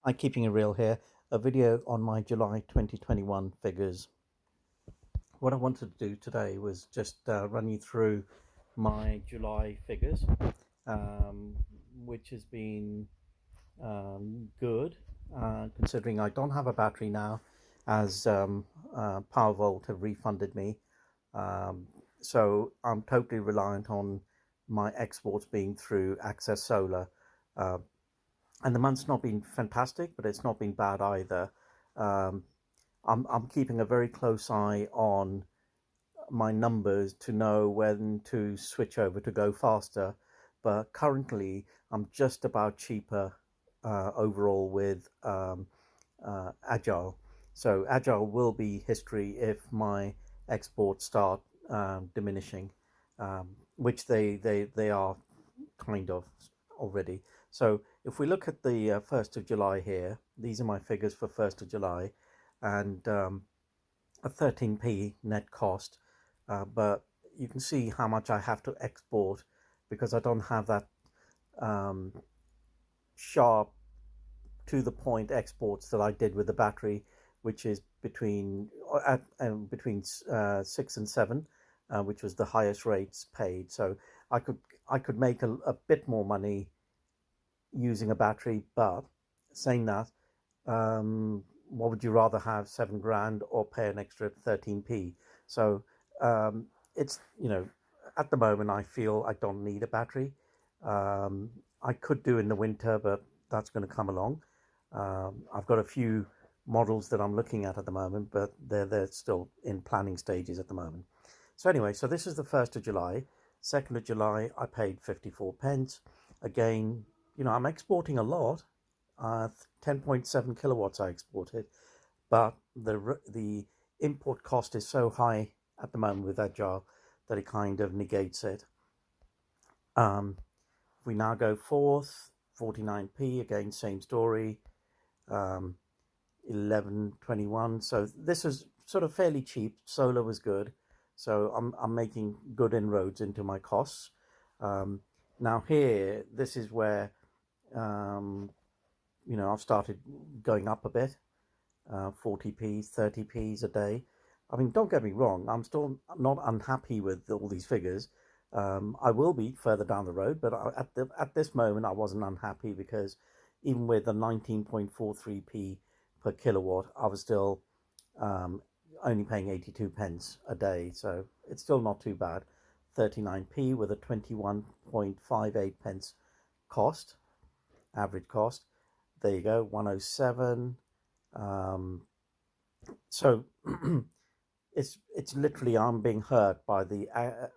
Hi, keeping it real here. A video on my July 2021 figures. What I wanted to do today was just run you through my July figures, which has been good, considering I don't have a battery now, as Powervault have refunded me. So I'm totally reliant on my exports being through Access Solar. And the month's not been fantastic, but it's not been bad either. I'm keeping a very close eye on my numbers to know when to switch over to go faster. But currently, I'm just about cheaper overall with Agile. So Agile will be history if my exports start diminishing, which they are kind of already. So if we look at the 1st of July here, these are my figures for 1st of July, and a 13p net cost, but you can see how much I have to export because I don't have that sharp to the point exports that I did with the battery, which is between 6 and 7, which was the highest rates paid. So I could make a bit more money using a battery, but saying that, what would you rather have, 7 grand or pay an extra 13p? So it's, at the moment I feel I don't need a battery. I could do in the winter, but that's going to come along. I've got a few models that I'm looking at the moment, but they're still in planning stages at the moment. So anyway, so this is the 1st of July. 2nd of July, I paid 54 pence. Again, I'm exporting a lot. 10.7 kilowatts I exported, but the import cost is so high at the moment with Agile that it kind of negates it. If we now go forth, 49p, again, same story, 11.21. So this is sort of fairly cheap. Solar was good. So I'm making good inroads into my costs. Now here, this is where, I've started going up a bit, 40p, 30p's a day. I mean, don't get me wrong, I'm still not unhappy with all these figures. I will be further down the road, but at this moment I wasn't unhappy because even with the 19.43p per kilowatt, I was still only paying 82 pence a day, so it's still not too bad. 39p with a 21.58 pence cost, average cost. There you go, 107. So it's literally, I'm being hurt by the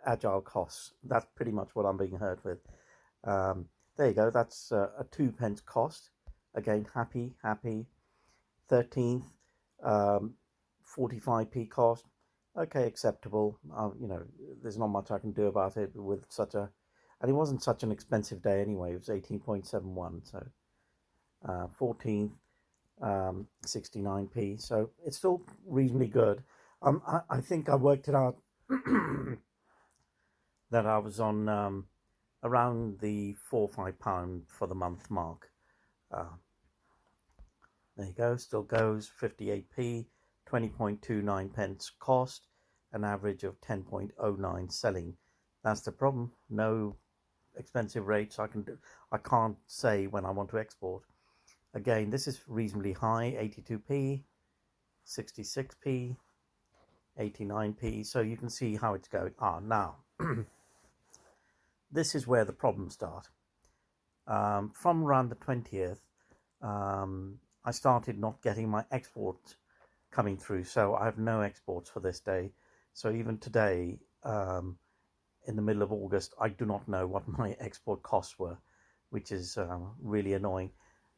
Agile costs. That's pretty much what I'm being hurt with. There you go, that's a 2 pence cost. Again, happy. 13th, 45p cost. Okay, acceptable. There's not much I can do about it with and it wasn't such an expensive day anyway. It was 18.71. So 14th, 69p. So it's still reasonably good. I think I worked it out that I was on around the £4 or £5 for the month mark. There you go, still goes, 58p, 20.29 pence cost, an average of 10.09 selling. That's the problem. No expensive rates. I can't say when I want to export. Again, this is reasonably high, 82p, 66p, 89p. So you can see how it's going. Now, this is where the problems start. From around the 20th, I started not getting my exports coming through. So I have no exports for this day. So even today, in the middle of August, I do not know what my export costs were, which is really annoying.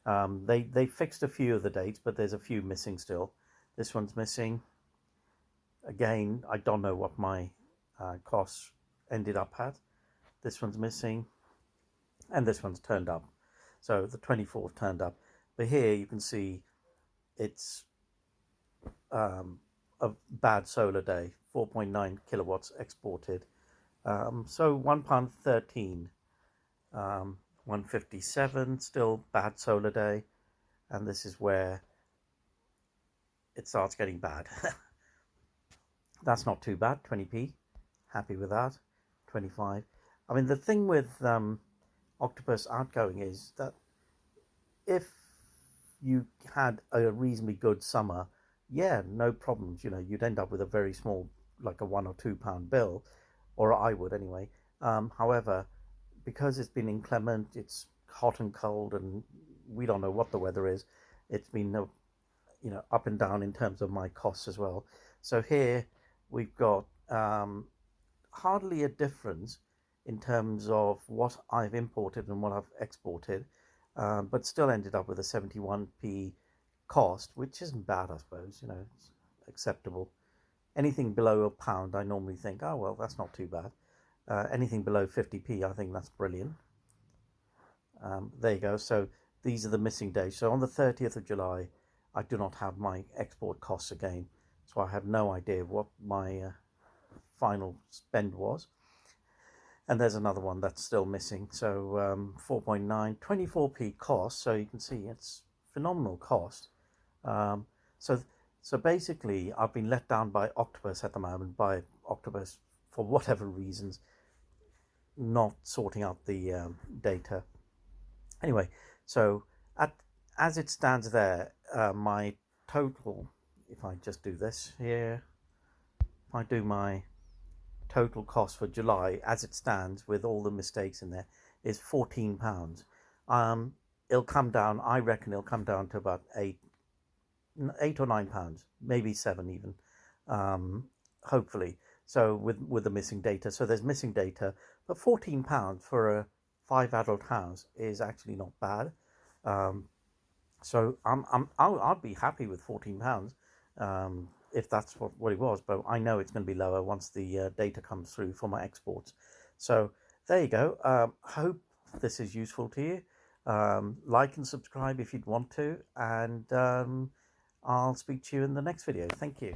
They fixed a few of the dates, but there's a few missing still. This one's missing. Again, I don't know what my costs ended up at. This one's missing, and this one's turned up. So the 24th turned up. But here you can see it's a bad solar day, 4.9 kilowatts exported. So £1.13, 157, still bad solar day. and this is where it starts getting bad. That's not too bad, 20p, happy with that. 25. I mean, the thing with Octopus Outgoing is that if you had a reasonably good summer, yeah, no problems. You'd end up with a very small, like a £1 or £2 bill, or I would anyway. However, because it's been inclement, it's hot and cold, and we don't know what the weather is. It's been up and down in terms of my costs as well. So here we've got hardly a difference in terms of what I've imported and what I've exported, but still ended up with a 71p cost, which isn't bad, I suppose. It's acceptable. Anything below £1, I normally think, oh well, that's not too bad. Anything below 50p, I think that's brilliant. There you go. So these are the missing days. So on the 30th of July, I do not have my export costs again. So I have no idea what my final spend was. And there's another one that's still missing. So 4.9, 24p cost. So you can see it's phenomenal cost. So basically, I've been let down by Octopus at the moment, by Octopus for whatever reasons, not sorting out the data. Anyway, so as it stands there, my total, if I just do this here, if I do my total cost for July as it stands with all the mistakes in there, is £14. It'll come down, I reckon it'll come down to about £8 or £9, maybe £7 even, hopefully. So with the missing data, so there's missing data, but £14 for a 5-adult house is actually not bad. So I'd be happy with £14 if that's what it was, but I know it's going to be lower once the data comes through for my exports. So there you go. Hope this is useful to you. Like and subscribe if you'd want to, and I'll speak to you in the next video. Thank you.